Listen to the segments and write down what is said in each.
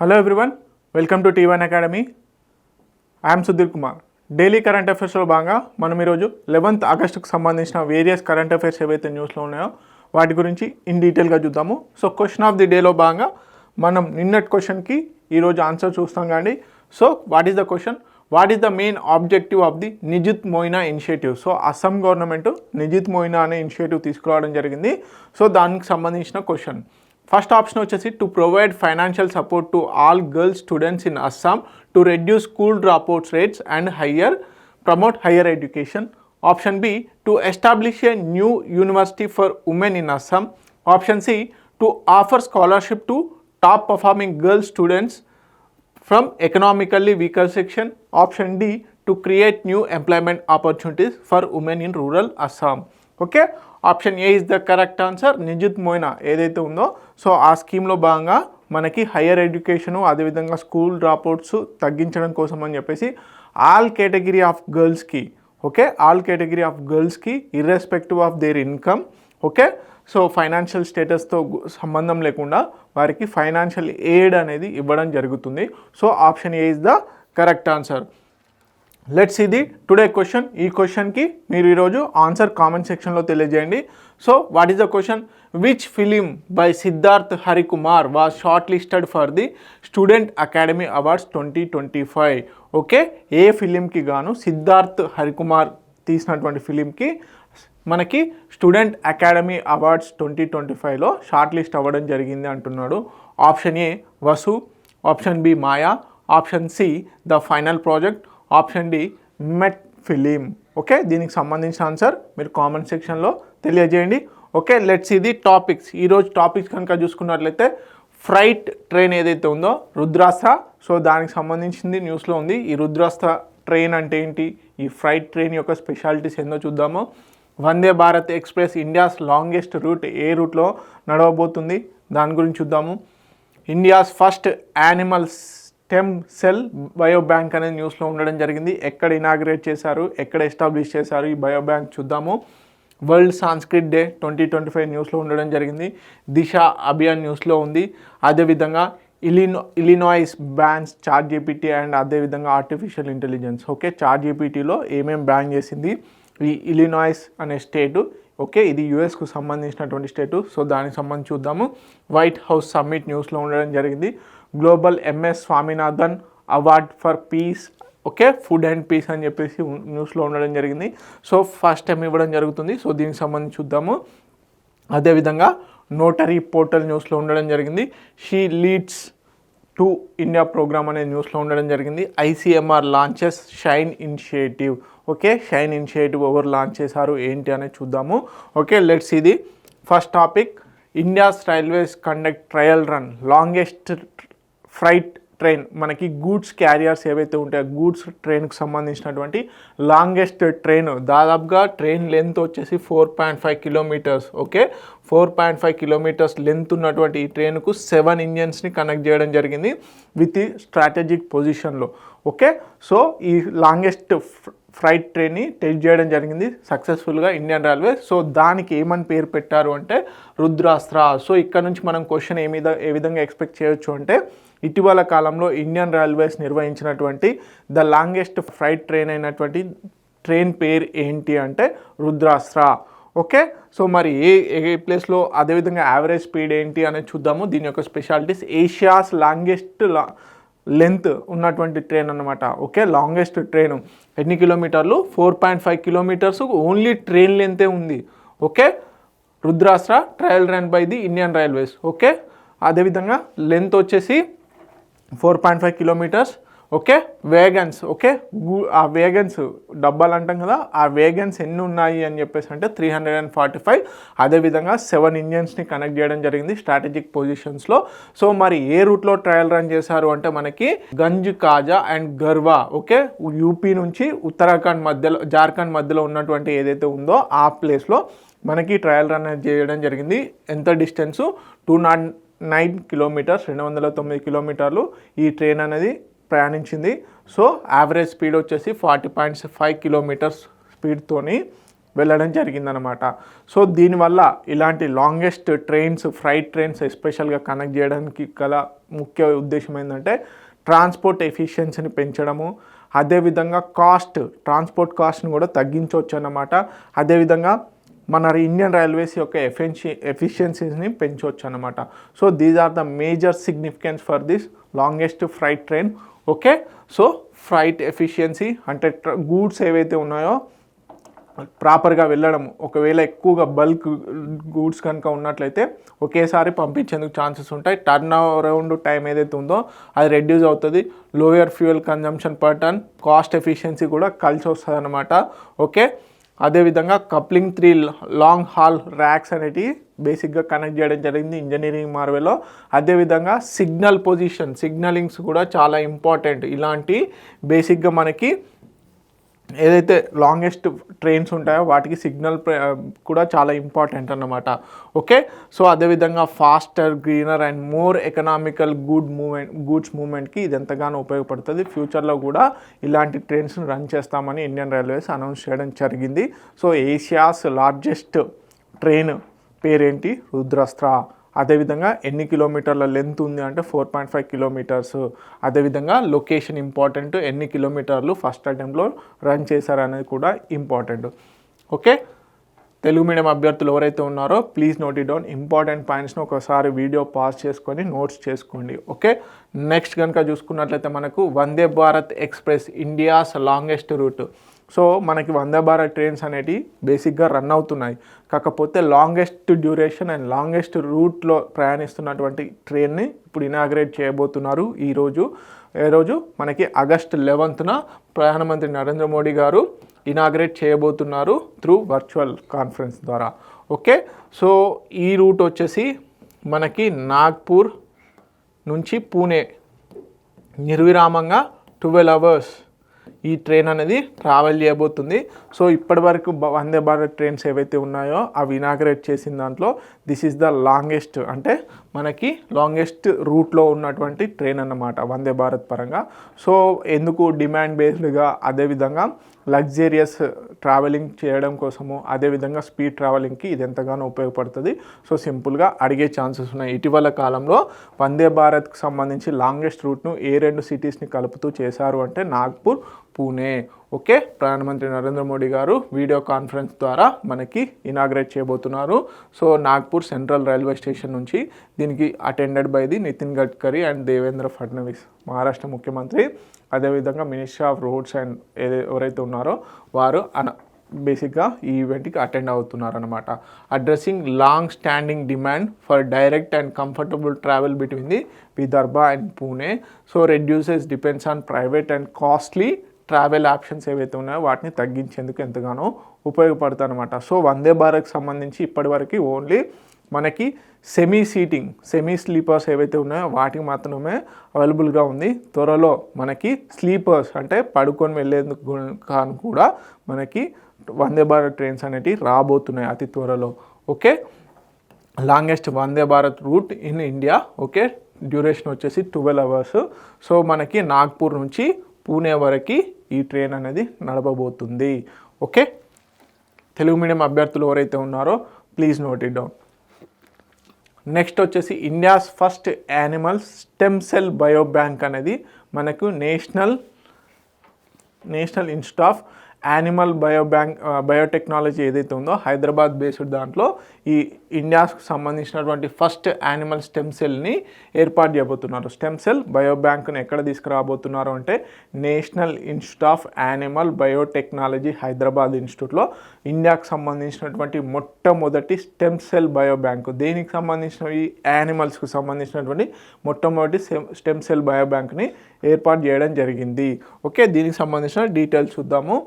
Hello everyone, welcome to T1 academy. I'm Sudhir Kumar. Daily current అఫైర్స్లో భాగంగా మనం ఈరోజు 11th ఆగస్టుకు సంబంధించిన వేరియస్ కరెంట్ అఫైర్స్ ఏవైతే న్యూస్లో ఉన్నాయో వాటి గురించి ఇన్ డీటెయిల్గా చూద్దాము. సో క్వశ్చన్ ఆఫ్ ది డేలో భాగంగా మనం నిన్నటి క్వశ్చన్కి ఈరోజు ఆన్సర్ చూస్తాం కానీ. So what is the question? What is the main objective of the Nijut Moina initiative? So Assam government Nijut Moina అనే ఇనిషియేటివ్ తీసుకురావడం జరిగింది. సో దానికి సంబంధించిన క్వశ్చన్. ఫస్ట్ ఆప్షన్ వచ్చేసి to provide financial support to all girls students in Assam to reduce school dropouts rates and promote higher education. Option B to establish a new university for women in Assam. Option C to offer scholarship to top performing girls students from economically weaker section. Option D to create new employment opportunities for women in rural Assam. Okay, option A is the correct answer. Nijut Moina ఏదైతే ఉందో so ఆ స్కీమ్లో భాగంగా మనకి higher education అదేవిధంగా school dropouts తగ్గించడం కోసం అని చెప్పేసి ఆల్ కేటగిరీ ఆఫ్ గర్ల్స్కి, ఓకే, ఆల్ కేటగిరీ ఆఫ్ గర్ల్స్కి irrespective of their income, okay, so financial స్టేటస్తో సంబంధం లేకుండా వారికి ఫైనాన్షియల్ ఎయిడ్ అనేది ఇవ్వడం జరుగుతుంది. So option A is the correct answer. Let's see the today question. ఈ క్వశ్చన్కి మీరు ఈరోజు ఆన్సర్ కామెంట్ సెక్షన్లో తెలియజేయండి. So what is the question? Which film by Siddharth Harikumar was shortlisted for the student academy awards 2025? Okay, ఏ ఫిలింకి గాను సిద్ధార్థ్ హరికుమార్ తీసినటువంటి ఫిలింకి మనకి స్టూడెంట్ అకాడమీ అవార్డ్స్ 2025లో షార్ట్ లిస్ట్ అవ్వడం జరిగింది అంటున్నాడు. Option A Vasu, option B Maya, option C the final project, option D met film. Okay, దీనికి సంబంధించిన ఆన్సర్ మీరు కామెంట్ సెక్షన్లో తెలియజేయండి. ఓకే, లెట్స్ ఇది టాపిక్స్. ఈరోజు టాపిక్స్ కనుక చూసుకున్నట్లయితే ఫ్రైట్ ట్రైన్ ఏదైతే ఉందో రుద్రాస్త్ర, సో దానికి సంబంధించింది న్యూస్లో ఉంది. ఈ రుద్రాస్త్ర ట్రైన్ అంటే ఏంటి, ఈ ఫ్రైట్ ట్రైన్ యొక్క స్పెషాలిటీస్ ఏందో చూద్దాము. Vande Bharat express India's longest route ఏ రూట్లో నడవబోతుంది దాని గురించి చూద్దాము. India's first animal stem cell bio bank అనేది న్యూస్లో ఉండడం జరిగింది. ఎక్కడ ఇనాగ్రేట్ చేశారు, ఎక్కడ ఎస్టాబ్లిష్ చేశారు ఈ బయో బ్యాంక్ చూద్దాము. వరల్డ్ సాంస్క్రిట్ డే 2025 న్యూస్లో ఉండడం జరిగింది. దిశ అభియాన్ న్యూస్లో ఉంది. అదేవిధంగా ఇలినాయిస్ బ్యాన్స్ ChatGPT అండ్ అదేవిధంగా ఆర్టిఫిషియల్ ఇంటెలిజెన్స్. ఓకే, ChatGPTలో ఏమేమి బ్యాన్ చేసింది ఈ ఇలినాయిస్ అనే స్టేటు. ఓకే, ఇది యుఎస్కు సంబంధించినటువంటి స్టేటు. సో దానికి సంబంధించి చూద్దాము. వైట్ హౌస్ సమ్మిట్ న్యూస్లో ఉండడం జరిగింది. Global MS Swaminathan award for peace, okay, food and peace అని చెప్పేసి న్యూస్లో ఉండడం జరిగింది. సో ఫస్ట్ టైం ఇవ్వడం జరుగుతుంది. సో దీనికి సంబంధించి చూద్దాము. అదేవిధంగా నోటరీ పోర్టల్ న్యూస్లో ఉండడం జరిగింది. She leads to India programme అనే న్యూస్లో ఉండడం జరిగింది. ICMR launches shine initiative. Okay, shine initiative ఎవరు లాంచ్ చేశారు ఏంటి అనేది చూద్దాము. ఓకే, లెట్స్ ఇది first topic. India's railways conduct trial run longest freight train. మనకి గూడ్స్ క్యారియర్స్ ఏవైతే ఉంటాయో గూడ్స్ ట్రైన్కి సంబంధించినటువంటి లాంగెస్ట్ ట్రైన్, దాదాపుగా ట్రైన్ లెంత్ వచ్చేసి 4.5 కిలోమీటర్స్. ఓకే, 4.5 కిలోమీటర్స్ లెంత్ ఉన్నటువంటి ఈ ట్రైన్కు 7 ఇంజన్స్ని కనెక్ట్ చేయడం జరిగింది విత్ ఈ స్ట్రాటజిక్ పొజిషన్లో. ఓకే, సో ఈ లాంగెస్ట్ ఫ్రైట్ ట్రైన్ని టెస్ట్ చేయడం జరిగింది సక్సెస్ఫుల్గా ఇండియన్ రైల్వే. సో దానికి ఏమని పేరు పెట్టారు అంటే రుద్రాస్త్ర. సో ఇక్కడ నుంచి మనం క్వశ్చన్ ఏ విధంగా ఎక్స్పెక్ట్ చేయొచ్చు అంటే ఇటీవల కాలంలో ఇండియన్ రైల్వేస్ నిర్వహించినటువంటి ద లాంగెస్ట్ ఫ్రైట్ ట్రైన్ అయినటువంటి ట్రైన్ పేరు ఏంటి అంటే రుద్రాస్త్ర. ఓకే, సో మరి ఏ ప్లేస్లో అదేవిధంగా యావరేజ్ స్పీడ్ ఏంటి అనేది చూద్దాము. దీని యొక్క స్పెషాలిటీస్ ఏషియాస్ లాంగెస్ట్ లెంత్ ఉన్నటువంటి ట్రైన్ అనమాట. ఓకే, లాంగెస్ట్ ట్రైన్ ఎన్ని కిలోమీటర్లు? 4.5 కిలోమీటర్స్ ఓన్లీ ట్రైన్ లెంతే ఉంది. Okay, Rudrastra trial run by the Indian railways. Okay, అదేవిధంగా లెంత్ వచ్చేసి 4.5 కిలోమీటర్స్. ఓకే, వేగన్స్, ఓకే, ఆ వేగన్స్ డబ్బాలు అంటాం కదా, ఆ వేగన్స్ ఎన్ని ఉన్నాయి అని చెప్పేసి అంటే 345. అదేవిధంగా 7 ఇంజన్స్ని కనెక్ట్ చేయడం జరిగింది స్ట్రాటజిక్ పొజిషన్స్లో. సో మరి ఏ రూట్లో ట్రయల్ రన్ చేశారు అంటే మనకి గంజ్ కాజా అండ్ గర్వా. ఓకే, యూపీ నుంచి ఉత్తరాఖండ్ మధ్యలో జార్ఖండ్ మధ్యలో ఉన్నటువంటి ఏదైతే ఉందో ఆ ప్లేస్లో మనకి ట్రయల్ రన్ చేయడం జరిగింది. ఎంత డిస్టెన్సు? 209 కిలోమీటర్స్, 209 కిలోమీటర్లు ఈ ట్రైన్ అనేది ప్రయాణించింది. సో యావరేజ్ స్పీడ్ వచ్చేసి 40.5 కిలోమీటర్స్ స్పీడ్తోని వెళ్ళడం జరిగిందనమాట. సో దీనివల్ల ఇలాంటి లాంగెస్ట్ ట్రైన్స్, ఫ్రైట్ ట్రైన్స్ ఎస్పెషల్గా కనెక్ట్ చేయడానికి గల ముఖ్య ఉద్దేశం ఏంటంటే ట్రాన్స్పోర్ట్ ఎఫిషియన్సీని పెంచడము, అదేవిధంగా ట్రాన్స్పోర్ట్ కాస్ట్ని కూడా తగ్గించవచ్చు అన్నమాట. అదేవిధంగా మన ఇండియన్ రైల్వేస్ యొక్క ఎఫిషియన్సీస్ని పెంచవచ్చు అనమాట. So these are the major significance for this longest freight train. Okay, so freight efficiency అంటే గూడ్స్ ఏవైతే ఉన్నాయో ప్రాపర్గా వెళ్ళడం, ఒకవేళ ఎక్కువగా బల్క్ గూడ్స్ కనుక ఉన్నట్లయితే ఒకేసారి పంపించేందుకు ఛాన్సెస్ ఉంటాయి. టర్న్ అరౌండ్ టైం ఏదైతే ఉందో అది రెడ్యూస్ అవుతుంది. Lower fuel consumption per ton, cost efficiency కూడా కలిసి వస్తుంది అనమాట. ఓకే, అదేవిధంగా కప్లింగ్ 3 లాంగ్ హాల్ ర్యాక్స్ అనేటివి బేసిక్గా కనెక్ట్ చేయడం జరిగింది ఇంజనీరింగ్ మార్వెలో. అదేవిధంగా సిగ్నలింగ్స్ కూడా చాలా ఇంపార్టెంట్. ఇలాంటి బేసిక్గా మనకి ఏదైతే లాంగెస్ట్ ట్రైన్స్ ఉంటాయో వాటికి సిగ్నల్ కూడా చాలా ఇంపార్టెంట్ అన్నమాట. ఓకే, సో అదేవిధంగా faster, greener and more economical goods మూవ్మెంట్కి ఇది ఎంతగానో ఉపయోగపడుతుంది. ఫ్యూచర్లో కూడా ఇలాంటి ట్రైన్స్ని రన్ చేస్తామని ఇండియన్ రైల్వేస్ అనౌన్స్ చేయడం జరిగింది. సో ఏషియాస్ లార్జెస్ట్ ట్రైన్ పేరేంటి? రుద్రాస్త్ర. అదేవిధంగా ఎన్ని కిలోమీటర్ల లెంత్ ఉంది అంటే 4.5 కిలోమీటర్స్. అదేవిధంగా లొకేషన్ ఇంపార్టెంట్, ఎన్ని కిలోమీటర్లు ఫస్ట్ అటెంప్ట్లో రన్ చేశారనేది కూడా ఇంపార్టెంట్. ఓకే, తెలుగు మీడియం అభ్యర్థులు ఎవరైతే ఉన్నారో please note it down. Important పాయింట్స్ని ఒకసారి వీడియో పాజ్ చేసుకొని నోట్స్ చేసుకోండి. ఓకే, నెక్స్ట్ కనుక చూసుకున్నట్లయితే మనకు Vande Bharat express, India's longest route. So మనకి వందే భారత్ ట్రైన్స్ అనేటివి బేసిక్గా రన్ అవుతున్నాయి. కాకపోతే లాంగెస్ట్ డ్యూరేషన్ అండ్ లాంగెస్ట్ రూట్లో ప్రయాణిస్తున్నటువంటి ట్రైన్ని ఇప్పుడు ఇనాగ్రేట్ చేయబోతున్నారు. ఏ రోజు మనకి ఆగస్ట్ 11న ప్రధానమంత్రి నరేంద్ర మోడీ గారు ఇనాగ్రేట్ చేయబోతున్నారు త్రూ వర్చువల్ కాన్ఫరెన్స్ ద్వారా. ఓకే, సో ఈ రూట్ వచ్చేసి మనకి నాగ్పూర్ నుంచి పూణే నిర్విరామంగా 12 అవర్స్ ఈ ట్రైన్ అనేది ట్రావెల్ చేయబోతుంది. సో ఇప్పటి వరకు వందే భారత్ ట్రైన్స్ ఏవైతే ఉన్నాయో అవి ఇనాగ్రేట్ చేసిన దాంట్లో దిస్ ఈజ్ ద లాంగెస్ట్, అంటే మనకి లాంగెస్ట్ రూట్లో ఉన్నటువంటి ట్రైన్ అన్నమాట వందే భారత్ పరంగా. సో ఎందుకు డిమాండ్ బేస్డ్గా, అదేవిధంగా లగ్జరియస్ ట్రావెలింగ్ చేయడం కోసము, అదేవిధంగా స్పీడ్ ట్రావెలింగ్కి ఇది ఎంతగానో ఉపయోగపడుతుంది. సో సింపుల్గా అడిగే ఛాన్సెస్ ఉన్నాయి. ఇటీవల కాలంలో వందే భారత్కి సంబంధించి లాంగెస్ట్ రూట్ను ఏ 2 సిటీస్ని కలుపుతూ చేశారు అంటే నాగ్పూర్, పూణే. ఓకే, ప్రధానమంత్రి నరేంద్ర మోడీ గారు వీడియో కాన్ఫరెన్స్ ద్వారా మనకి ఇనాగ్రేట్ చేయబోతున్నారు. So Nagpur central railway station నుంచి దీనికి attended by the Nitin Gadkari and Devendra Fadnavis, Maharashtra ముఖ్యమంత్రి. అదేవిధంగా మినిస్ట్రీ ఆఫ్ రోడ్స్ అండ్ ఎవరైతే ఉన్నారో వారు బేసిక్గా ఈ ఈవెంట్కి అటెండ్ అవుతున్నారు అనమాట. Addressing long standing demand for direct and comfortable travel between the Vidarbha and Pune. So reduces depends on private and costly travel options ఏవైతే ఉన్నాయో వాటిని తగ్గించేందుకు ఎంతగానో ఉపయోగపడుతుంది అనమాట. సో వందే భారత్కి సంబంధించి ఇప్పటివరకు ఓన్లీ మనకి సెమీ స్లీపర్స్ ఏవైతే ఉన్నాయో వాటికి మాత్రమే అవైలబుల్గా ఉంది. త్వరలో మనకి స్లీపర్స్ అంటే పడుకొని వెళ్ళేందుకు కూడా మనకి వందే భారత్ ట్రైన్స్ అనేటివి రాబోతున్నాయి అతి త్వరలో. Okay, longest Vande Bharat route in India. Okay, duration వచ్చేసి 12 అవర్స్. సో మనకి నాగ్పూర్ నుంచి పూణే వరకు ఈ ట్రైన్ అనేది నడపబోతుంది. ఓకే, తెలుగు మీడియం అభ్యర్థులు ఎవరైతే ఉన్నారో please note it down. Next వచ్చేసి India's first animal stem cell bio bank అనేది మనకు national institute of animal biotechnology ఏదైతే ఉందో హైదరాబాద్ బేస్డ్ దాంట్లో ఈ ఇండియాకు సంబంధించినటువంటి ఫస్ట్ యానిమల్ స్టెమ్ సెల్ని ఏర్పాటు చేయబోతున్నారు. స్టెమ్ సెల్ బయో బ్యాంక్ను ఎక్కడ తీసుకురాబోతున్నారు అంటే national institute of animal biotechnology Hyderabad ఇన్స్టిట్యూట్లో ఇండియాకు సంబంధించినటువంటి మొట్టమొదటి స్టెమ్ సెల్ బయో బ్యాంకు, దేనికి సంబంధించిన ఈ యానిమల్స్కు సంబంధించినటువంటి మొట్టమొదటి స్టెమ్ సెల్ బయో బ్యాంక్ని ఏర్పాటు చేయడం జరిగింది. ఓకే, దీనికి సంబంధించిన డీటెయిల్స్ చూద్దాము.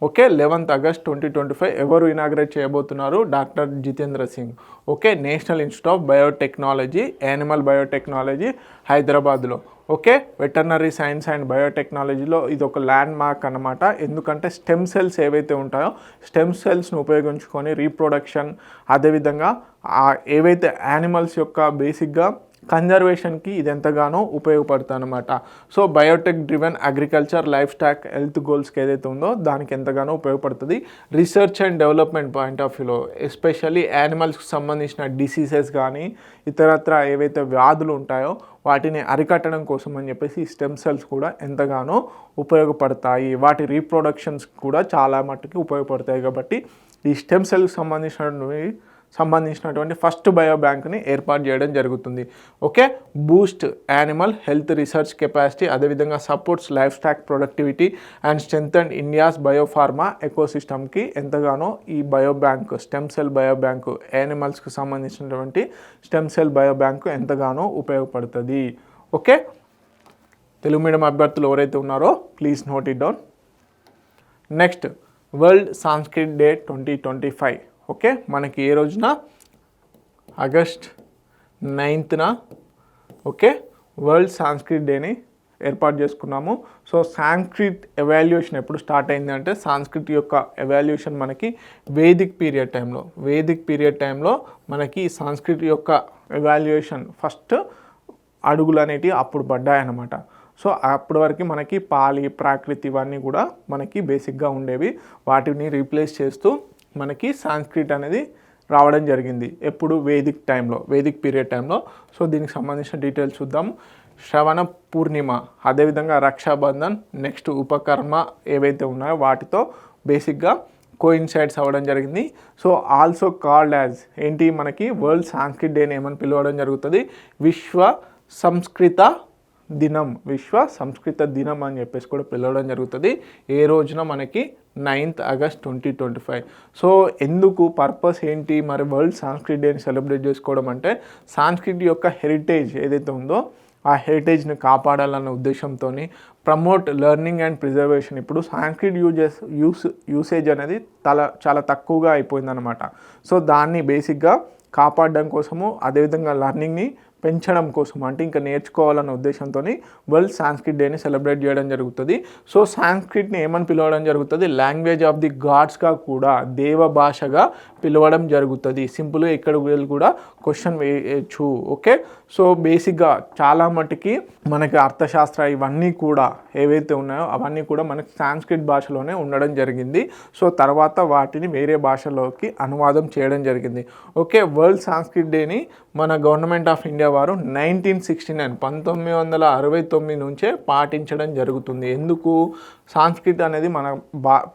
ఓకే, 11 ఆగస్ట్ 2025 ఎవరు ఇనాగ్రేట్ చేయబోతున్నారు? Doctor Jitendra Singh. Okay, national institute of biotechnology, animal biotechnology హైదరాబాద్లో. ఓకే, వెటర్నరీ సైన్స్ అండ్ బయోటెక్నాలజీలో ఇది ఒక ల్యాండ్ మార్క్ అనమాట. ఎందుకంటే స్టెమ్ సెల్స్ ఏవైతే ఉంటాయో స్టెమ్ సెల్స్ను ఉపయోగించుకొని రీప్రొడక్షన్, అదేవిధంగా ఏవైతే యానిమల్స్ యొక్క బేసిక్గా కన్జర్వేషన్కి ఇది ఎంతగానో ఉపయోగపడుతుంది అనమాట. So biotech driven agriculture livestock health గోల్స్కి ఏదైతే ఉందో దానికి ఎంతగానో ఉపయోగపడుతుంది. Research and development point of వ్యూలో ఎస్పెషల్లీ యానిమల్స్కి సంబంధించిన డిసీజెస్ కానీ ఇతరత్ర ఏవైతే వ్యాధులు ఉంటాయో వాటిని అరికట్టడం కోసం అని చెప్పేసి స్టెమ్ సెల్స్ కూడా ఎంతగానో ఉపయోగపడతాయి. వాటి రీప్రొడక్షన్స్ కూడా చాలా మట్టుకి ఉపయోగపడతాయి. కాబట్టి ఈ స్టెమ్ సెల్కి సంబంధించినటువంటి ఫస్ట్ బయో బ్యాంక్ని ఏర్పాటు చేయడం జరుగుతుంది. Okay, boost animal health research capacity, అదేవిధంగా supports livestock productivity and strengthen India's biopharma ఎకోసిస్టమ్కి ఎంతగానో ఈ bio bank stem cell bio bank యానిమల్స్కి సంబంధించినటువంటి స్టెమ్ సెల్ బయో బ్యాంకు ఎంతగానో ఉపయోగపడుతుంది. ఓకే, తెలుగు మీడియం అభ్యర్థులు ఎవరైతే ఉన్నారో please note it down. Next, world Sanskrit day 2025. Okay, మనకి ఏ రోజున ఆగస్ట్ 9న ఓకే వరల్డ్ సాంస్క్రిట్ డేని ఏర్పాటు చేసుకున్నాము. సో సాంస్క్రిట్ ఎవాల్యుయేషన్ ఎప్పుడు స్టార్ట్ అయింది అంటే సాంస్క్రిట్ యొక్క ఎవాల్యుయేషన్ మనకి వేదిక్ పీరియడ్ టైంలో మనకి సాంస్క్రిట్ యొక్క ఎవాల్యుయేషన్ ఫస్ట్ అడుగులు అనేటివి అప్పుడు పడ్డాయన్నమాట. సో అప్పటి వరకు మనకి పాలి ప్రాకృతి ఇవన్నీ కూడా మనకి బేసిక్గా ఉండేవి. వాటిని రీప్లేస్ చేస్తూ మనకి సాంస్క్రిట్ అనేది రావడం జరిగింది. ఎప్పుడు వేదిక్ పీరియడ్ టైంలో. సో దీనికి సంబంధించిన డీటెయిల్స్ చూద్దాం. శ్రవణ పూర్ణిమ, అదేవిధంగా రక్షాబంధన్, నెక్స్ట్ ఉపకర్మ ఏవైతే ఉన్నాయో వాటితో బేసిక్గా కోయిన్సైడ్స్ అవ్వడం జరిగింది. సో ఆల్సో కాల్డ్ యాజ్ ఏంటి మనకి వరల్డ్ సాంస్క్రిట్ డేని ఏమని పిలవడం జరుగుతుంది, విశ్వ సంస్కృత దినం అని చెప్పేసి కూడా పిలవడం జరుగుతుంది. ఏ రోజున మనకి 9th ఆగస్ట్ 2025. సో ఎందుకు పర్పస్ ఏంటి మరి వరల్డ్ సాంస్క్రిట్ డేని సెలబ్రేట్ చేసుకోవడం అంటే సాంస్క్రిట్ యొక్క హెరిటేజ్ ఏదైతే ఉందో ఆ హెరిటేజ్ని కాపాడాలన్న ఉద్దేశంతో ప్రమోట్ లెర్నింగ్ అండ్ ప్రిజర్వేషన్. ఇప్పుడు సాంస్క్రిట్ యూసేజ్ అనేది చాలా తక్కువగా అయిపోయిందన్నమాట. సో దాన్ని బేసిక్గా కాపాడడం కోసము, అదేవిధంగా లెర్నింగ్ని పెంచడం కోసం అంటే ఇంకా నేర్చుకోవాలన్న ఉద్దేశంతో వరల్డ్ సాంస్క్రిట్ డేని సెలబ్రేట్ చేయడం జరుగుతుంది. సో సాంస్క్రిట్ని ఏమని పిలవడం జరుగుతుంది, లాంగ్వేజ్ ఆఫ్ ది గాడ్స్గా కూడా దేవ భాషగా పిలవడం జరుగుతుంది. సింపుల్గా ఇక్కడ కూడా క్వశ్చన్ వేయచ్చు. ఓకే, సో బేసిక్గా చాలా మటుకి మనకి అర్థశాస్త్ర ఇవన్నీ కూడా ఏవైతే ఉన్నాయో అవన్నీ కూడా మనకి సాంస్క్రిట్ భాషలోనే ఉండడం జరిగింది. సో తర్వాత వాటిని వేరే భాషలోకి అనువాదం చేయడం జరిగింది. ఓకే, వరల్డ్ సాంస్క్రిట్ డేని మన గవర్నమెంట్ ఆఫ్ ఇండియా వారు 1969 నుంచే పాటించడం జరుగుతుంది. ఎందుకు, సాంస్క్రిట్ అనేది మన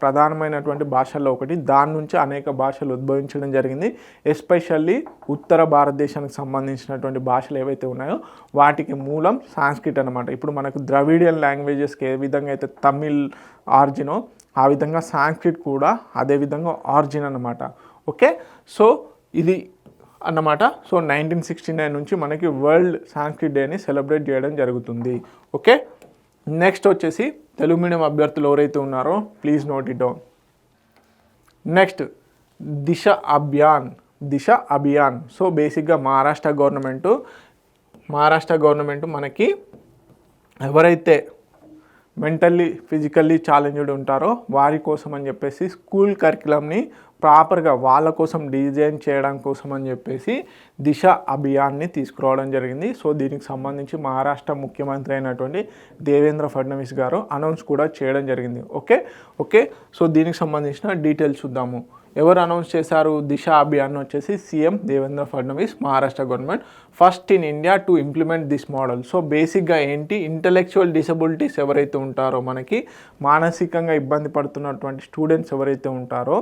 ప్రధానమైనటువంటి భాషల్లో ఒకటి. దాని నుంచి అనేక భాషలు ఉద్భవించడం జరిగింది. ఎస్పెషల్లీ ఉత్తర భారతదేశానికి సంబంధించినటువంటి భాషలు ఏవైతే ఉన్నాయో వాటికి మూలం సాంస్క్రిట్ అనమాట. ఇప్పుడు మనకు ద్రవిడియన్ లాంగ్వేజెస్కి ఏ విధంగా అయితే తమిళ్ ఆరిజినో ఆ విధంగా సాంస్క్రిట్ కూడా అదే విధంగా ఆరిజిన్ అనమాట. ఓకే, సో ఇది అన్నమాట. సో 1969 నుంచి మనకి వరల్డ్ సాంస్క్రిట్ డేని సెలబ్రేట్ చేయడం జరుగుతుంది. ఓకే, నెక్స్ట్ వచ్చేసి తెలుగు మీడియం అభ్యర్థులు ఎవరైతే ఉన్నారో please note it down. Next, Disha Abhiyan. So బేసిక్గా మహారాష్ట్ర గవర్నమెంట్ మనకి ఎవరైతే మెంటల్లీ ఫిజికల్లీ ఛాలెంజ్డ్ ఉంటారో వారి కోసం అని చెప్పేసి స్కూల్ కరికులంని ప్రాపర్గా వాళ్ళ కోసం డిజైన్ చేయడం కోసం అని చెప్పేసి దిశ అభియాన్ని తీసుకురావడం జరిగింది. సో దీనికి సంబంధించి మహారాష్ట్ర ముఖ్యమంత్రి అయినటువంటి దేవేంద్ర ఫడ్నవీస్ గారు అనౌన్స్ కూడా చేయడం జరిగింది. ఓకే, సో దీనికి సంబంధించిన డీటెయిల్స్ చూద్దాము. ఎవరు అనౌన్స్ చేశారు దిశ అభియాన్ వచ్చేసి CM Devendra Fadnavis, Maharashtra government. First in India to implement this model. So బేసిక్గా ఏంటి, ఇంటలెక్చువల్ డిసబిలిటీస్ ఎవరైతే ఉంటారో మనకి మానసికంగా ఇబ్బంది పడుతున్నటువంటి స్టూడెంట్స్ ఎవరైతే ఉంటారో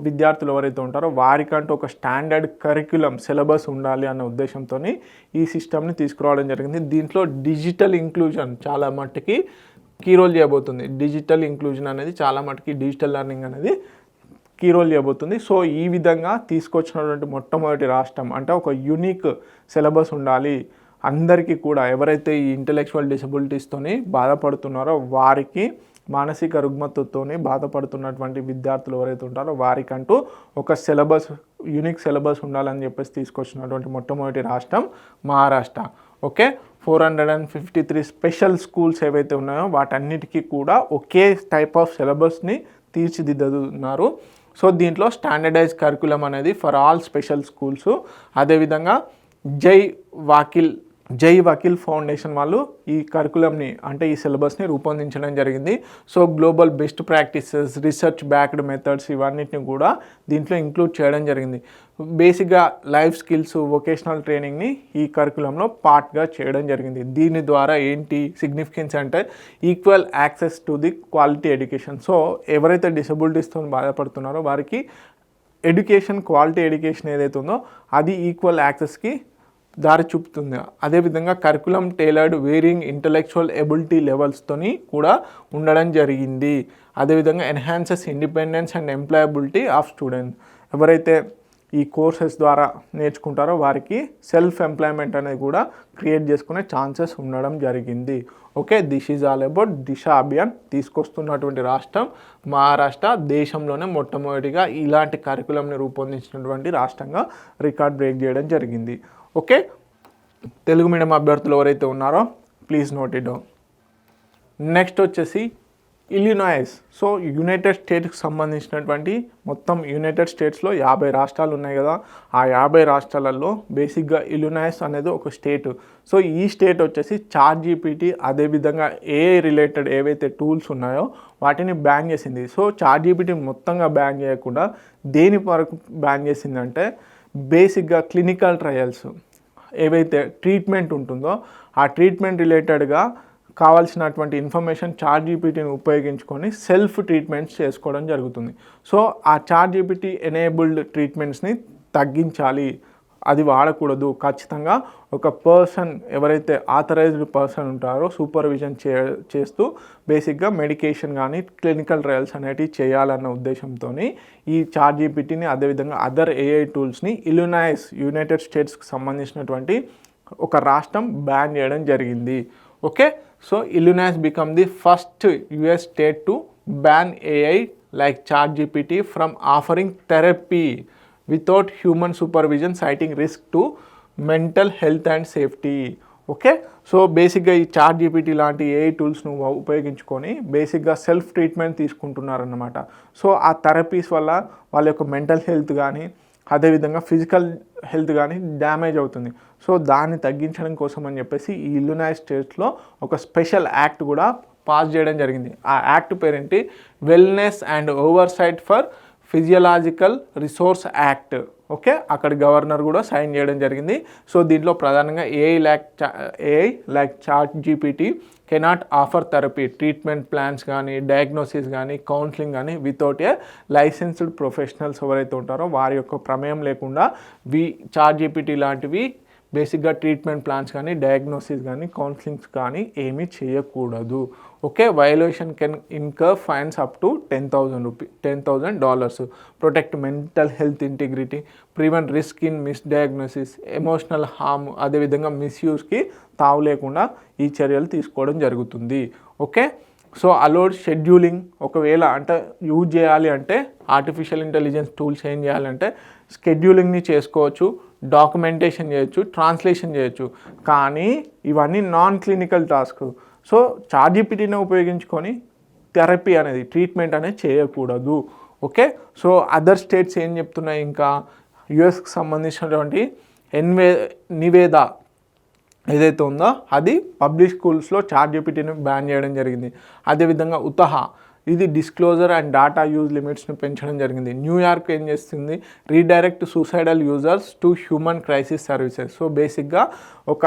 విద్యార్థులు ఎవరైతే ఉంటారో వారికంటూ ఒక స్టాండర్డ్ కరిక్యులం సిలబస్ ఉండాలి అన్న ఉద్దేశంతో ఈ సిస్టమ్ని తీసుకురావడం జరిగింది. దీంట్లో డిజిటల్ ఇంక్లూజన్ చాలా మట్టుకి కీ రోల్ చేయబోతుంది. డిజిటల్ ఇంక్లూజన్ అనేది చాలా మట్టుకి డిజిటల్ లెర్నింగ్ అనేది కీ రోల్ చేయబోతుంది. సో ఈ విధంగా తీసుకొచ్చినటువంటి మొట్టమొదటి రాష్ట్రం అంటే ఒక యూనిక్ సిలబస్ ఉండాలి అందరికీ కూడా. ఎవరైతే ఈ ఇంటలెక్చువల్ డిసబిలిటీస్తోని బాధపడుతున్నారో వారికి మానసిక రుగ్మతతోని బాధపడుతున్నటువంటి విద్యార్థులు ఎవరైతే ఉంటారో వారికంటూ ఒక యూనిక్ సిలబస్ ఉండాలని చెప్పేసి తీసుకొచ్చినటువంటి మొట్టమొదటి రాష్ట్రం మహారాష్ట్ర. ఓకే, 453 స్పెషల్ స్కూల్స్ ఏవైతే ఉన్నాయో వాటన్నిటికీ కూడా ఒకే టైప్ ఆఫ్ సిలబస్ని తీర్చిదిద్దుతున్నారు. సో దీంట్లో స్టాండర్డైజ్ కరికులం అనేది ఫర్ ఆల్ స్పెషల్ స్కూల్స్, అదేవిధంగా జై వకీల్ ఫౌండేషన్ వాళ్ళు ఈ కరికులంని అంటే ఈ సిలబస్ని రూపొందించడం జరిగింది. So global best practices, research backed methods ఇవన్నిటిని కూడా దీంట్లో ఇంక్లూడ్ చేయడం జరిగింది. బేసిక్గా లైఫ్ స్కిల్స్, వొకేషనల్ ట్రైనింగ్ని ఈ కరికులంలో పార్ట్గా చేయడం జరిగింది. దీని ద్వారా ఏంటి సిగ్నిఫికెన్స్ అంటే equal access to the quality education. So ఎవరైతే డిసబిలిటీస్తో బాధపడుతున్నారో వారికి క్వాలిటీ ఎడ్యుకేషన్ ఏదైతే ఉందో అది ఈక్వల్ యాక్సెస్కి దారి చూపుతుంది. అదేవిధంగా curriculum tailored varying intellectual ability లెవెల్స్తోని కూడా ఉండడం జరిగింది. అదేవిధంగా enhances independence and employability of students. ఎవరైతే ఈ కోర్సెస్ ద్వారా నేర్చుకుంటారో వారికి సెల్ఫ్ ఎంప్లాయ్మెంట్ అనేది కూడా క్రియేట్ చేసుకునే ఛాన్సెస్ ఉండడం జరిగింది. Okay, this is all about Disha Abhiyan. తీసుకొస్తున్నటువంటి రాష్ట్రం మహారాష్ట్ర. దేశంలోనే మొట్టమొదటిగా ఇలాంటి కరికులంని రూపొందించినటువంటి రాష్ట్రంగా రికార్డ్ బ్రేక్ చేయడం జరిగింది. ఓకే, తెలుగు మీడియం అభ్యర్థులు ఎవరైతే ఉన్నారో please note it down. Next వచ్చేసి ఇల్లినాయిస్. సో యునైటెడ్ స్టేట్స్కి సంబంధించినటువంటి మొత్తం యునైటెడ్ స్టేట్స్లో 50 రాష్ట్రాలు ఉన్నాయి కదా, ఆ 50 రాష్ట్రాలలో బేసిక్గా ఇల్లినాయిస్ అనేది ఒక స్టేట్. సో ఈ స్టేట్ వచ్చేసి చాట్‌జీపీటీ అదేవిధంగా ఏఐ రిలేటెడ్ ఏవైతే టూల్స్ ఉన్నాయో వాటిని బ్యాన్ చేసింది. సో చాట్‌జీపీటీ మొత్తంగా బ్యాన్ చేయకుండా దేని వరకు బ్యాన్ చేసిందంటే బేసిక్గా క్లినికల్ ట్రయల్స్ ఏవైతే ట్రీట్మెంట్ ఉంటుందో ఆ ట్రీట్మెంట్ రిలేటెడ్గా కావాల్సినటువంటి ఇన్ఫర్మేషన్ చాట్‌జీపీటీని ఉపయోగించుకొని సెల్ఫ్ ట్రీట్మెంట్స్ చేసుకోవడం జరుగుతుంది. సో ఆ చాట్‌జీపీటీ ఎనేబుల్డ్ ట్రీట్మెంట్స్ని తగ్గించాలి, అది వాడకూడదు. ఖచ్చితంగా ఒక పర్సన్ ఎవరైతే ఆథరైజ్డ్ పర్సన్ ఉంటారో సూపర్విజన్ చేస్తూ బేసిక్గా మెడికేషన్ కానీ క్లినికల్ ట్రయల్స్ అనేటివి చేయాలన్న ఉద్దేశంతో ఈ చాట్‌జీపీటీని అదేవిధంగా అదర్ ఏఐ టూల్స్ని ఇల్లినాయిస్ యునైటెడ్ స్టేట్స్కి సంబంధించినటువంటి ఒక రాష్ట్రం బ్యాన్ చేయడం జరిగింది. Okay, so Illinois become the first US state to ban AI like ChatGPT from offering therapy without human supervision, citing risk to mental health and safety. Okay, so బేసిక్గా ఈ ChatGPT లాంటి AI టూల్స్ను ఉపయోగించుకొని బేసిక్గా self treatment తీసుకుంటున్నారన్నమాట. So ఆ therapies వల్ల వాళ్ళ యొక్క mental health కానీ అదేవిధంగా ఫిజికల్ హెల్త్ కానీ డ్యామేజ్ అవుతుంది. సో దాన్ని తగ్గించడం కోసం అని చెప్పేసి ఈ ఇల్లినాయిస్ స్టేట్స్లో ఒక స్పెషల్ యాక్ట్ కూడా పాస్ చేయడం జరిగింది. ఆ యాక్ట్ పేరేంటి, wellness and oversight for physiological resource act. Okay, అక్కడ గవర్నర్ కూడా సైన్ చేయడం జరిగింది. సో దీంట్లో ప్రధానంగా AI like ChatGPT cannot offer therapy, treatment plans కానీ డయాగ్నోసిస్ కానీ కౌన్సిలింగ్ కానీ వితౌట్ ఏ లైసెన్స్డ్ ప్రొఫెషనల్స్ ఎవరైతే ఉంటారో వారి యొక్క ప్రమేయం లేకుండా చాట్‌జీపీటీ లాంటివి బేసిక్గా ట్రీట్మెంట్ ప్లాన్స్ కానీ డయాగ్నోసిస్ కానీ కౌన్సిలింగ్స్ కానీ ఏమీ చేయకూడదు. Okay, violation can incur fines up to $10,000. Protect mental health integrity, prevent risk in మిస్డయాగ్నోసిస్, emotional harm అదేవిధంగా మిస్యూస్కి తావు లేకుండా ఈ చర్యలు తీసుకోవడం జరుగుతుంది. ఓకే, సో అలౌడ్ షెడ్యూలింగ్, ఒకవేళ అంటే యూజ్ చేయాలి అంటే ఆర్టిఫిషియల్ ఇంటెలిజెన్స్ టూల్స్ ఏం చేయాలంటే షెడ్యూలింగ్ని చేసుకోవచ్చు, డాక్యుమెంటేషన్ చేయొచ్చు, ట్రాన్స్లేషన్ చేయొచ్చు. కానీ ఇవన్నీ నాన్ క్లినికల్ టాస్క్. సో చాట్‌జీపీటీని ఉపయోగించుకొని థెరపీ అనేది ట్రీట్మెంట్ అనేది చేయకూడదు. ఓకే, సో అదర్ స్టేట్స్ ఏం చెప్తున్నాయి, ఇంకా యుఎస్కి సంబంధించినటువంటి నివేదా ఏదైతే ఉందో అది పబ్లిక్ స్కూల్స్లో చాట్‌జీపీటీని బ్యాన్ చేయడం జరిగింది. అదేవిధంగా ఉతహా ఇది డిస్క్లోజర్ అండ్ డాటా యూజ్ లిమిట్స్ని పెంచడం జరిగింది. న్యూయార్క్ ఏం చేస్తుంది, redirect suicidal users to human crisis services. So బేసిక్గా ఒక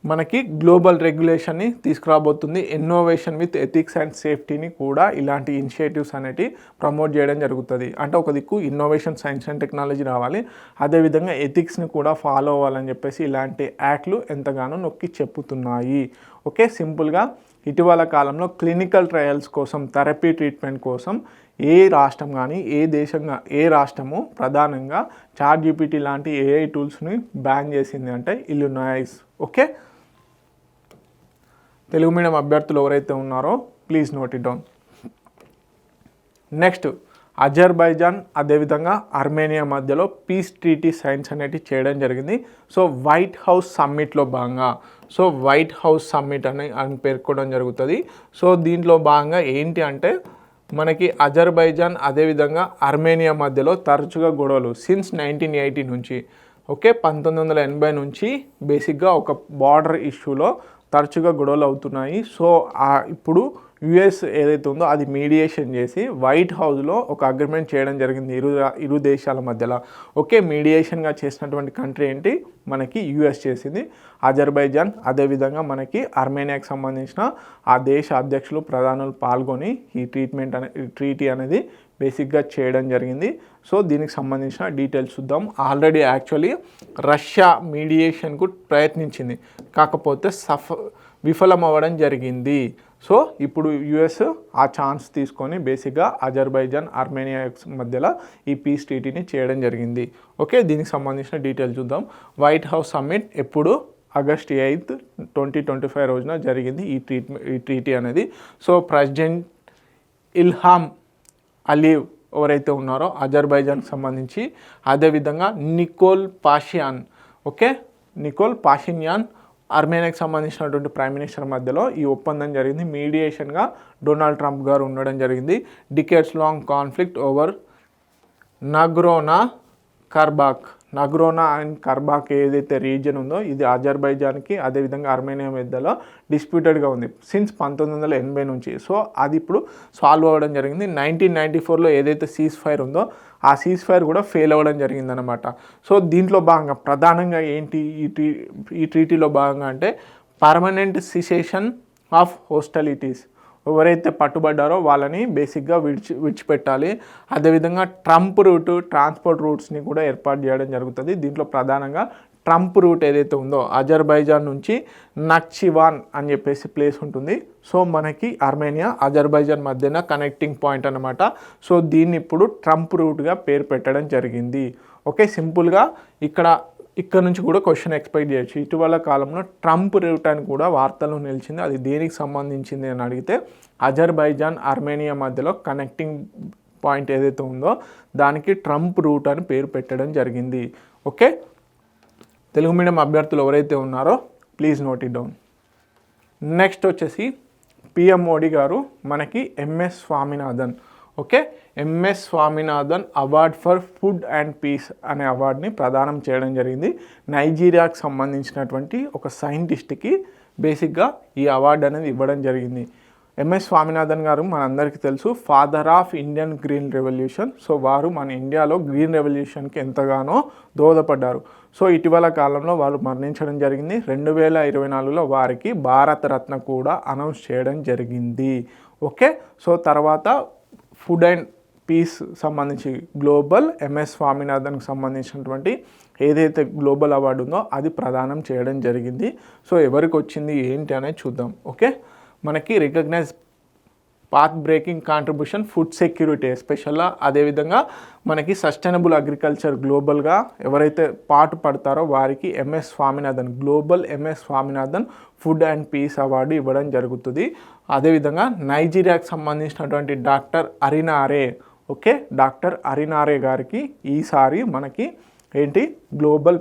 మనకి గ్లోబల్ రెగ్యులేషన్ని తీసుకురాబోతుంది. ఇన్నోవేషన్ విత్ ఎథిక్స్ అండ్ సేఫ్టీని కూడా ఇలాంటి ఇనిషియేటివ్స్ అనేవి ప్రమోట్ చేయడం జరుగుతుంది. అంటే ఒక దిక్కు ఇన్నోవేషన్, సైన్స్ అండ్ టెక్నాలజీ రావాలి, అదేవిధంగా ఎథిక్స్ని కూడా ఫాలో అవ్వాలని చెప్పేసి ఇలాంటి యాక్ట్లు ఎంతగానో నొక్కి చెప్పుతున్నాయి. ఓకే, సింపుల్గా ఇటీవల కాలంలో క్లినికల్ ట్రయల్స్ కోసం థెరపీ ట్రీట్మెంట్ కోసం ఏ రాష్ట్రం కానీ ఏ రాష్ట్రము ప్రధానంగా చాట్‌జీపీటీ లాంటి ఏఐ టూల్స్ని బ్యాన్ చేసింది అంటే ఇల్లినాయిస్. ఓకే, తెలుగు మీడియం అభ్యర్థులు ఎవరైతే ఉన్నారో please note it down. Next Azerbaijan అదేవిధంగా ఆర్మేనియా మధ్యలో పీస్ ట్రీటీ సైన్స్ అనేటివి చేయడం జరిగింది. సో వైట్ హౌస్ సమ్మిట్లో భాగంగా, సో వైట్ హౌస్ సమ్మిట్ అని పేర్కొనడం జరుగుతుంది. సో దీంట్లో భాగంగా ఏంటి అంటే మనకి అజర్బైజాన్ అదేవిధంగా ఆర్మేనియా మధ్యలో తరచుగా గొడవలు సిన్స్ 1980 నుంచి. ఓకే, 1980 నుంచి బేసిక్గా ఒక బార్డర్ ఇష్యూలో తరచుగా గొడవలు అవుతున్నాయి. సో ఇప్పుడు యుఎస్ ఏదైతే ఉందో అది మీడియేషన్ చేసి వైట్ హౌస్లో ఒక అగ్రిమెంట్ చేయడం జరిగింది ఇరు దేశాల మధ్యలో. ఓకే, మీడియేషన్గా చేసినటువంటి కంట్రీ ఏంటి, మనకి యుఎస్ చేసింది. అజర్బైజాన్, అదేవిధంగా మనకి అర్మేనియాకి సంబంధించిన ఆ దేశ అధ్యక్షులు, ప్రధానులు పాల్గొని ఈ ట్రీటీ అనేది బేసిక్గా చేయడం జరిగింది. సో దీనికి సంబంధించిన డీటెయిల్స్ చూద్దాం. ఆల్రెడీ యాక్చువల్లీ రష్యా మీడియేషన్కు ప్రయత్నించింది, కాకపోతే విఫలం అవ్వడం జరిగింది. సో ఇప్పుడు యుఎస్ ఆ ఛాన్స్ తీసుకొని బేసిక్గా అజర్బైజాన్, అర్మేనియా మధ్యలో ఈ పీస్ ట్రీటీని చేయడం జరిగింది. ఓకే, దీనికి సంబంధించిన డీటెయిల్స్ చూద్దాం. వైట్ హౌస్ సమ్మిట్ ఎప్పుడు, ఆగస్ట్ 8, 2025 రోజున జరిగింది ఈ ట్రీటీ అనేది. సో ప్రెసిడెంట్ ఇల్హామ్ అలీవ్ ఎవరైతే ఉన్నారో అజర్బైజాన్కి సంబంధించి, అదేవిధంగా నికోల్ పాషిన్యాన్ అర్మేనియాకి సంబంధించినటువంటి ప్రైమ్ మినిస్టర్ మధ్యలో ఈ ఒప్పందం జరిగింది. మీడియేషన్గా డొనాల్డ్ ట్రంప్ గారు ఉండడం జరిగింది. Decades long conflict over Nagorno and Karabakh ఏదైతే రీజియన్ ఉందో ఇది అజర్బైజాన్కి అదేవిధంగా అర్మేనియా మధ్యలో డిస్ప్యూటెడ్గా ఉంది సిన్స్ 1980 నుంచి. సో అది ఇప్పుడు సాల్వ్ అవ్వడం జరిగింది. 1994లో ఏదైతే సీజ్ ఫైర్ ఉందో ఆ సీజ్ ఫైర్ కూడా ఫెయిల్ అవ్వడం జరిగిందనమాట. సో దీంట్లో భాగంగా ప్రధానంగా ఏంటి ఈ ట్రీటీలో భాగంగా అంటే పర్మనెంట్ సిసేషన్ ఆఫ్ హోస్టిలిటీస్. ఎవరైతే పట్టుబడ్డారో వాళ్ళని బేసిక్గా విడిచిపెట్టాలి. అదేవిధంగా ట్రాన్స్పోర్ట్ రూట్స్ని కూడా ఏర్పాటు చేయడం జరుగుతుంది. దీంట్లో ప్రధానంగా ట్రంప్ రూట్ ఏదైతే ఉందో అజర్బైజాన్ నుంచి నక్చివాన్ అని చెప్పేసి ప్లేస్ ఉంటుంది. సో మనకి అర్మేనియా, అజర్బైజాన్ మధ్యన కనెక్టింగ్ పాయింట్ అనమాట. సో దీన్ని ఇప్పుడు ట్రంప్ రూట్గా పేరు పెట్టడం జరిగింది. ఓకే, సింపుల్గా ఇక్కడ నుంచి కూడా క్వశ్చన్ ఎక్స్పెక్ట్ చేయొచ్చు. ఇటీవల కాలంలో ట్రంప్ రూట్ అని కూడా వార్తల్లో నిలిచింది. అది దేనికి సంబంధించింది అని అడిగితే అజర్బైజాన్, అర్మేనియా మధ్యలో కనెక్టింగ్ పాయింట్ ఏదైతే ఉందో దానికి ట్రంప్ రూట్ అని పేరు పెట్టడం జరిగింది. ఓకే, తెలుగు మీడియం అభ్యర్థులు ఎవరైతే ఉన్నారో please note it down. Next వచ్చేసి పిఎం మోడీ గారు మనకి MS Swaminathan, okay, MS Swaminathan award for food and peace అనే అవార్డుని ప్రదానం చేయడం జరిగింది. నైజీరియాకి సంబంధించినటువంటి ఒక సైంటిస్ట్కి బేసిక్గా ఈ అవార్డు అనేది ఇవ్వడం జరిగింది. ఎంఎస్ స్వామినాథన్ గారు మనందరికీ తెలుసు, father of Indian green revolution. So వారు మన ఇండియాలో గ్రీన్ రెవల్యూషన్కి ఎంతగానో దోహదపడ్డారు. సో ఇటీవల కాలంలో వారు మరణించడం జరిగింది. 2024లో వారికి భారతరత్న కూడా అనౌన్స్ చేయడం జరిగింది. ఓకే, సో తర్వాత ఫుడ్ అండ్ పీస్ సంబంధించి గ్లోబల్ ఎంఎస్ స్వామినాథన్కి సంబంధించినటువంటి ఏదైతే గ్లోబల్ అవార్డు ఉందో అది ప్రదానం చేయడం జరిగింది. సో ఎవరికి వచ్చింది ఏంటి అనేది చూద్దాం. ఓకే, మనకి recognize path breaking contribution food security ఎస్పెషల్గా, అదేవిధంగా మనకి సస్టైనబుల్ అగ్రికల్చర్ గ్లోబల్గా ఎవరైతే పాటు పడతారో వారికి MS Swaminathan, global MS Swaminathan food and peace award ఇవ్వడం జరుగుతుంది. అదేవిధంగా నైజీరియాకి సంబంధించినటువంటి డాక్టర్ అరినారే గారికి ఈసారి మనకి ఏంటి global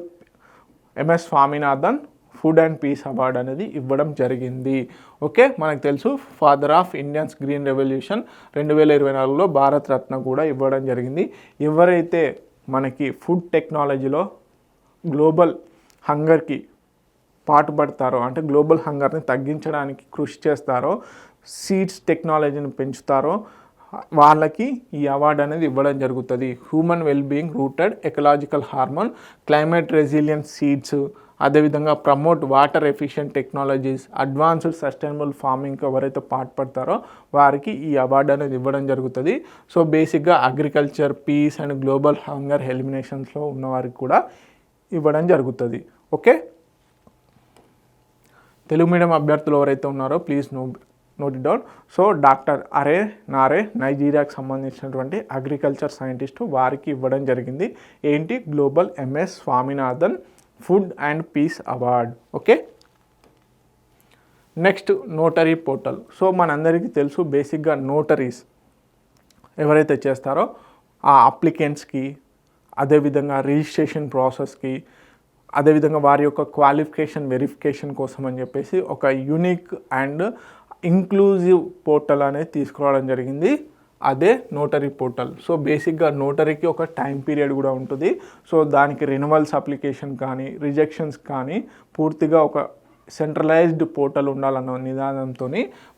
MS Swaminathan food and peace award అనేది ఇవ్వడం జరిగింది. ఓకే, మనకు తెలుసు father of Indians green revolution 2024లో భారత్ రత్న కూడా ఇవ్వడం జరిగింది. ఎవరైతే మనకి ఫుడ్ టెక్నాలజీలో గ్లోబల్ హంగర్కి పాటుపడతారో, అంటే గ్లోబల్ హంగర్ని తగ్గించడానికి కృషి చేస్తారో, సీడ్స్ టెక్నాలజీని పెంచుతారో వాళ్ళకి ఈ అవార్డు అనేది ఇవ్వడం జరుగుతుంది. Human wellbeing rooted ecological harmony, climate resilience seeds, అదేవిధంగా promote water efficient technologies, advanced sustainable ఫార్మింగ్కి ఎవరైతే పాటుపడతారో వారికి ఈ అవార్డు అనేది ఇవ్వడం జరుగుతుంది. సో బేసిక్గా agriculture, peace and global hunger ఎలిమినేషన్స్లో ఉన్న వారికి కూడా ఇవ్వడం జరుగుతుంది. ఓకే, తెలుగు మీడియం అభ్యర్థులు ఎవరైతే ఉన్నారో please note it down. So doctor అరినారే నైజీరియాకి సంబంధించినటువంటి అగ్రికల్చర్ సైంటిస్టు, వారికి ఇవ్వడం జరిగింది ఏంటి global MS Swaminathan food and peace award. Okay, next notary portal. So మనందరికీ తెలుసు బేసిక్గా నోటరీస్ ఎవరైతే చేస్తారో ఆ అప్లికెంట్స్కి, అదేవిధంగా రిజిస్ట్రేషన్ ప్రాసెస్కి, అదేవిధంగా వారి యొక్క క్వాలిఫికేషన్ వెరిఫికేషన్ కోసం అని చెప్పేసి ఒక యూనిక్ అండ్ ఇంక్లూజివ్ పోర్టల్ అనేది తీసుకురావడం జరిగింది అదే నోటరీ పోర్టల్. సో బేసిక్గా నోటరీకి ఒక టైం పీరియడ్ కూడా ఉంటుంది. సో దానికి రెన్యువల్స్ అప్లికేషన్ కానీ రిజెక్షన్స్ కానీ పూర్తిగా ఒక సెంట్రలైజ్డ్ పోర్టల్ ఉండాలన్న నిదానంతో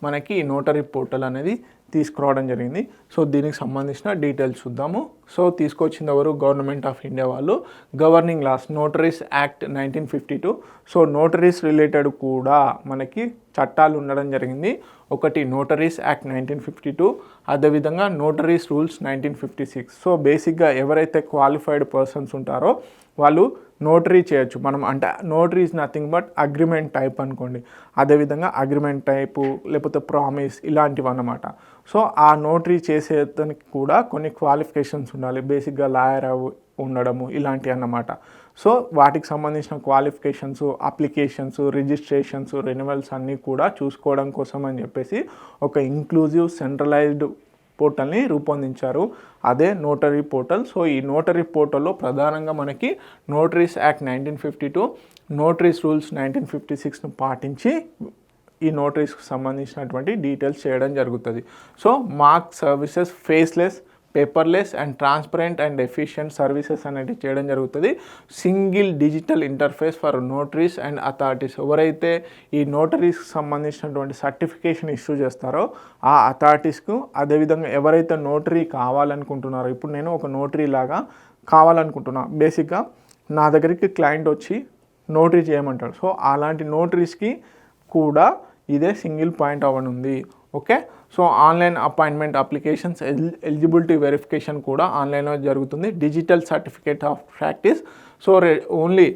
మనకి ఈ నోటరీ పోర్టల్ అనేది తీసుకురావడం జరిగింది. సో దీనికి సంబంధించిన డీటెయిల్స్ చూద్దాము. సో తీసుకొచ్చింది ఎవరు? గవర్నమెంట్ ఆఫ్ ఇండియా వాళ్ళు. Governing laws notaries act 1952. So notaries related కూడా మనకి చట్టాలు ఉండడం జరిగింది. ఒకటి నోటరీస్ యాక్ట్ 1952, అదేవిధంగా నోటరీస్ రూల్స్ 1956. సో బేసిక్గా ఎవరైతే క్వాలిఫైడ్ పర్సన్స్ ఉంటారో వాళ్ళు నోటరీ చేయొచ్చు. మనం అంటే notary is nothing but agreement type అనుకోండి. అదేవిధంగా అగ్రిమెంట్ టైపు లేకపోతే ప్రామిస్ ఇలాంటివి అన్నమాట. సో ఆ నోటరీ చేసేదానికి కూడా కొన్ని క్వాలిఫికేషన్స్ ఉండాలి. బేసిక్గా లాయర్ ఉండడము ఇలాంటివి అన్నమాట. సో వాటికి సంబంధించిన క్వాలిఫికేషన్స్, అప్లికేషన్స్, రిజిస్ట్రేషన్స్, రెన్యువల్స్ అన్నీ కూడా చూసుకోవడం కోసం అని చెప్పేసి ఒక ఇంక్లూజివ్ సెంట్రలైజ్డ్ పోర్టల్ని రూపొందించారు. అదే నోటరీ పోర్టల్. సో ఈ నోటరీ పోర్టల్లో ప్రధానంగా మనకి నోటరీస్ యాక్ట్ 1952, నోటరీస్ రూల్స్ 1956ను పాటించి ఈ నోటరీస్కి సంబంధించినటువంటి డీటెయిల్స్ చేయడం జరుగుతుంది. So mark services faceless, paperless and transparent and efficient services అనేది చేయడం జరుగుతుంది. Single digital interface for notaries and authorities. ఎవరైతే ఈ నోటరీస్కి సంబంధించినటువంటి సర్టిఫికేషన్ ఇష్యూ చేస్తారో ఆ అథారిటీస్కు, అదేవిధంగా ఎవరైతే నోటరీ కావాలనుకుంటున్నారో, ఇప్పుడు నేను ఒక నోటరీ లాగా కావాలనుకుంటున్నా, బేసిక్గా నా దగ్గరికి క్లయింట్ వచ్చి నోటరీ చేయమంటాడు. సో అలాంటి నోటరీస్కి కూడా ఇదే సింగిల్ పాయింట్ అవ్వనుంది. Okay. So online appointment applications, eligibility verification కూడా ఆన్లైన్లో జరుగుతుంది. Digital certificate of practice. So only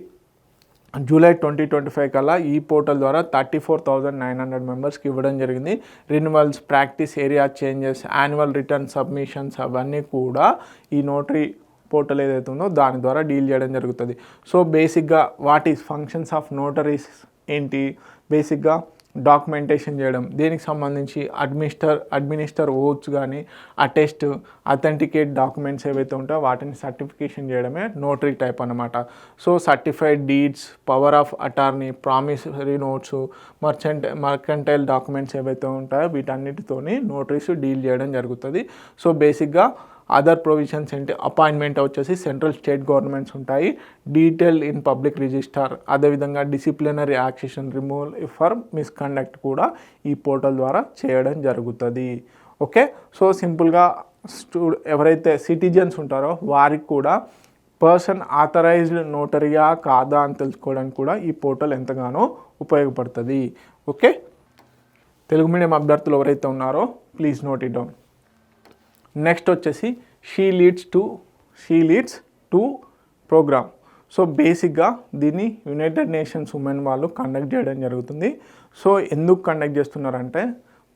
July 2025 కల్లా ఈ పోర్టల్ ద్వారా 34,900 మెంబర్స్కి ఇవ్వడం జరిగింది. Renewals, practice area changes, annual return submissions అవన్నీ కూడా ఈ నోటరీ పోర్టల్ ఏదైతే ఉందో దాని ద్వారా డీల్ చేయడం జరుగుతుంది. సో బేసిక్గా వాట్ ఈస్ ఫంక్షన్స్ ఆఫ్ నోటరీస్ ఏంటి? బేసిక్గా డాక్యుమెంటేషన్ చేయడం, దీనికి సంబంధించి అడ్మినిస్టర్ ఓత్స్ కానీ అటెస్ట్, అథెంటికేట్ డాక్యుమెంట్స్ ఏవైతే ఉంటాయో వాటిని సర్టిఫికేషన్ చేయడమే నోటరీ టైప్ అన్నమాట. So certified deeds, power of attorney, promissory notes, mercantile documents ఏవైతే ఉంటాయో వీటన్నిటితోని నోటరీస్ డీల్ చేయడం జరుగుతుంది. సో బేసిక్గా అదర్ ప్రొవిజన్స్ ఏంటి? అపాయింట్మెంట్ వచ్చేసి సెంట్రల్ స్టేట్ గవర్నమెంట్స్ ఉంటాయి. డీటెయిల్ ఇన్ పబ్లిక్ రిజిస్టర్, అదేవిధంగా disciplinary action removal for misconduct కూడా ఈ పోర్టల్ ద్వారా చేయడం జరుగుతుంది. ఓకే. సో సింపుల్గా ఎవరైతే సిటిజన్స్ ఉంటారో వారికి కూడా పర్సన్ ఆథరైజ్డ్ నోటరీయా కాదా అని తెలుసుకోవడానికి కూడా ఈ పోర్టల్ ఎంతగానో ఉపయోగపడుతుంది. ఓకే. తెలుగు మీడియం అభ్యర్థులు ఎవరైతే ఉన్నారో please note it down. Next వచ్చేసి she leads two program. So బేసిక్గా దీన్ని యునైటెడ్ నేషన్స్ ఉమెన్ వాళ్ళు కండక్ట్ చేయడం జరుగుతుంది. సో ఎందుకు కండక్ట్ చేస్తున్నారంటే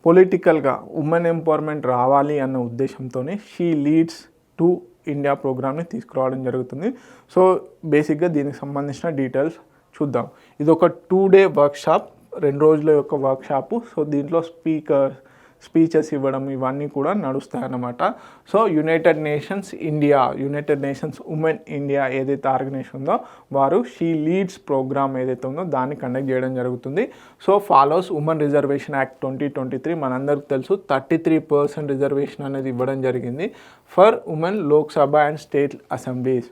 పొలిటికల్గా ఉమెన్ ఎంపవర్మెంట్ రావాలి అన్న ఉద్దేశంతో షీ లీడ్స్ టు ఇండియా ప్రోగ్రామ్ని తీసుకురావడం జరుగుతుంది. సో బేసిక్గా దీనికి సంబంధించిన డీటెయిల్స్ చూద్దాం. ఇది ఒక 2 day వర్క్షాప్, 2 రోజుల యొక్క వర్క్షాపు. సో దీంట్లో స్పీచెస్ ఇవ్వడం ఇవన్నీ కూడా నడుస్తాయన్నమాట. So United Nations women India ఏదైతే ఆర్గనైజేషన్ ఉందో వారు షీ లీడ్స్ ప్రోగ్రామ్ ఏదైతే ఉందో దాన్ని కండక్ట్ చేయడం జరుగుతుంది. So follows women reservation act 2023. మనందరికీ తెలుసు 33% రిజర్వేషన్ అనేది ఇవ్వడం జరిగింది for women Lok Sabha and state assemblies.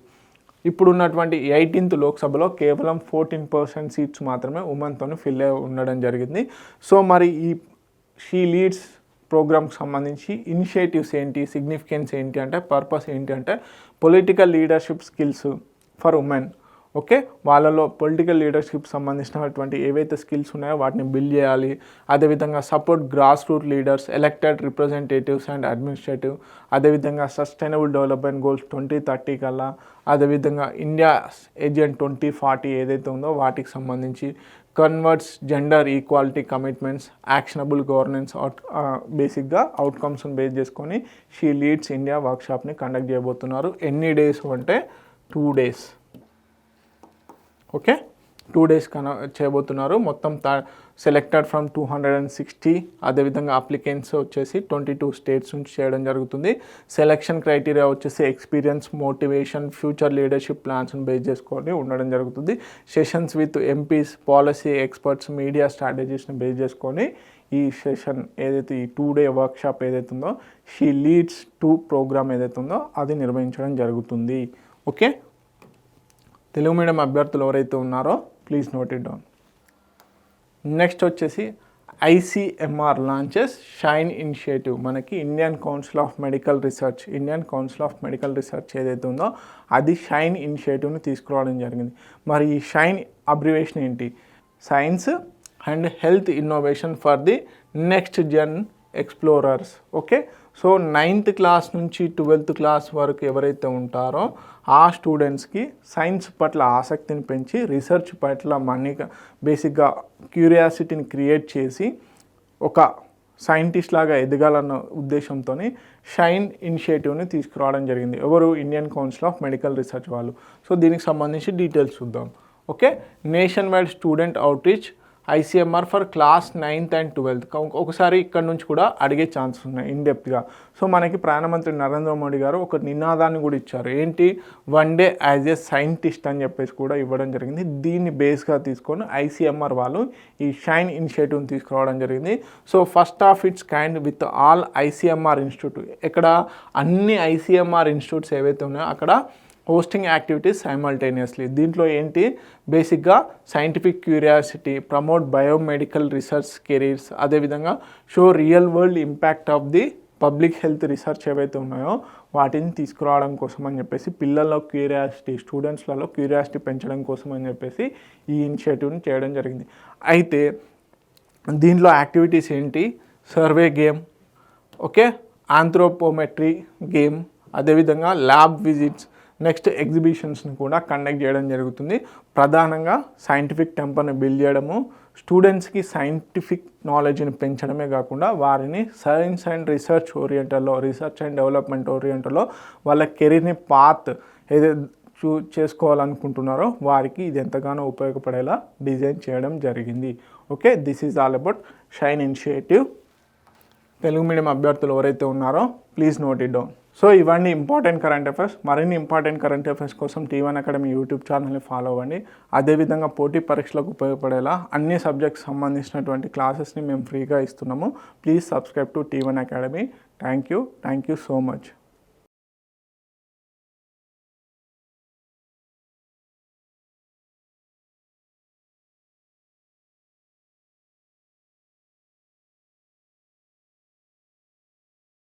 ఇప్పుడున్నటువంటి 18th లోక్సభలో కేవలం 14% సీట్స్ మాత్రమే ఉమెన్తో ఫిల్ అయి ఉండడం జరిగింది. సో మరి ఈ షీ లీడ్స్ ప్రోగ్రామ్కి సంబంధించి ఇనిషియేటివ్స్ ఏంటి, సిగ్నిఫికెన్స్ ఏంటి అంటే, పర్పస్ ఏంటి అంటే political leadership skills for women. Okay. వాళ్ళలో పొలిటికల్ లీడర్షిప్ సంబంధించినటువంటి ఏవైతే స్కిల్స్ ఉన్నాయో వాటిని బిల్డ్ చేయాలి. అదేవిధంగా support grass root leaders, elected representatives and administrative, అదేవిధంగా సస్టైనబుల్ డెవలప్మెంట్ గోల్స్ 2030 కల్లా, అదేవిధంగా ఇండియా ఏజెంట్ 2040 ఏదైతే ఉందో వాటికి సంబంధించి converts gender equality commitments, actionable governance, బేసిక్గా అవుట్కమ్స్ని బేస్ చేసుకొని షీ లీడ్స్ ఇండియా వర్క్షాప్ని కండక్ట్ చేయబోతున్నారు. ఎన్ని డేస్ అంటే 2 days. ఓకే. 2 days చేయబోతున్నారు. మొత్తం సెలెక్టెడ్ ఫ్రమ్ 260. అదేవిధంగా అప్లికెంట్స్ వచ్చేసి 22 states నుంచి చేయడం జరుగుతుంది. సెలెక్షన్ క్రైటీరియా వచ్చేసి ఎక్స్పీరియన్స్, మోటివేషన్, ఫ్యూచర్ లీడర్షిప్ ప్లాన్స్ని బేస్ చేసుకొని ఉండడం జరుగుతుంది. Sessions with MPs, policy experts, media స్ట్రాటజీస్ని బేస్ చేసుకొని ఈ సెషన్ ఏదైతే ఈ 2 day వర్క్షాప్ ఏదైతే ఉందో షీ లీడ్స్ 2 ప్రోగ్రామ్ ఏదైతే ఉందో అది నిర్వహించడం జరుగుతుంది. ఓకే, తెలుగు మీడియం అభ్యర్థులు ఎవరైతే ఉన్నారో please note it down. Next వచ్చేసి ICMR లాంచెస్ షైన్ ఇనిషియేటివ్. మనకి Indian council of medical research ఏదైతే ఉందో అది షైన్ ఇనిషియేటివ్ని తీసుకురావడం జరిగింది. మరి ఈ షైన్ అబ్రివేషన్ ఏంటి? Science and health innovation for the next Jan explorers. Okay, so 9th class నుంచి 12th క్లాస్ వరకు ఎవరైతే ఉంటారో ఆ స్టూడెంట్స్కి సైన్స్ పట్ల ఆసక్తిని పెంచి రీసెర్చ్ పట్ల బేసిక్గా క్యూరియాసిటీని క్రియేట్ చేసి ఒక సైంటిస్ట్ లాగా ఎదగాలన్న ఉద్దేశంతో షైన్ ఇనిషియేటివ్ని తీసుకురావడం జరిగింది. ఎవరు? Indian council of medical research వాళ్ళు. సో దీనికి సంబంధించి డీటెయిల్స్ చూద్దాం. Okay, nation wide student outreach ICMR for class 9th and 12th. ఒకసారి ఇక్కడ నుంచి కూడా అడిగే ఛాన్సెస్ ఉన్నాయి ఇన్డెప్త్గా. సో మనకి ప్రధానమంత్రి నరేంద్ర మోడీ గారు ఒక నినాదాన్ని కూడా ఇచ్చారు. ఏంటి? 1 day యాజ్ ఏ సైంటిస్ట్ అని చెప్పేసి కూడా ఇవ్వడం జరిగింది. దీన్ని బేస్గా తీసుకొని ICMR వాళ్ళు ఈ షైన్ ఇనిషియేటివ్ని తీసుకురావడం జరిగింది. So first of it's kind with all ICMR institute. ఇక్కడ అన్ని ICMR ఇన్స్టిట్యూట్స్ ఏవైతే ఉన్నాయో అక్కడ హోస్టింగ్ యాక్టివిటీస్ సైమల్టేనియస్లీ. దీంట్లో ఏంటి? బేసిక్గా scientific curiosity, promote biomedical research careers, అదేవిధంగా show real world impact of the public health research ఏవైతే ఉన్నాయో వాటిని తీసుకురావడం కోసం అని చెప్పేసి, పిల్లల్లో క్యూరియాసిటీ, స్టూడెంట్స్లలో క్యూరియాసిటీ పెంచడం కోసం అని చెప్పేసి ఈ ఇనిషియేటివ్ని చేయడం జరిగింది. అయితే దీంట్లో యాక్టివిటీస్ ఏంటి? సర్వే గేమ్, ఓకే, ఆంథ్రోపోమెట్రీ గేమ్, అదేవిధంగా ల్యాబ్ విజిట్స్, నెక్స్ట్ ఎగ్జిబిషన్స్ని కూడా కండక్ట్ చేయడం జరుగుతుంది. ప్రధానంగా సైంటిఫిక్ టెంపర్ని బిల్డ్ చేయడము, స్టూడెంట్స్కి సైంటిఫిక్ నాలెడ్జ్ని పెంచడమే కాకుండా వారిని science and research and development ఓరియంటల్లో వాళ్ళ కెరీర్ని పాత్ ఏదైతే చేసుకోవాలనుకుంటున్నారో వారికి ఇది ఎంతగానో ఉపయోగపడేలా డిజైన్ చేయడం జరిగింది. Okay, this is all about shine initiative. Telugu medium అభ్యర్థులు ఎవరైతే ఉన్నారో please note it down. So ఇవన్నీ ఇంపార్టెంట్ కరెంట్ అఫైర్స్. మరిన్ని ఇంపార్టెంట్ కరెంట్ అఫైర్స్ కోసం T1 అకాడమీ యూట్యూబ్ ఛానల్ని ఫాలో అవ్వండి. అదేవిధంగా పోటీ పరీక్షలకు ఉపయోగపడేలా అన్ని సబ్జెక్ట్స్ సంబంధించినటువంటి క్లాసెస్ని మేము ఫ్రీగా ఇస్తున్నాము. Please subscribe to T1 academy. Thank you so much.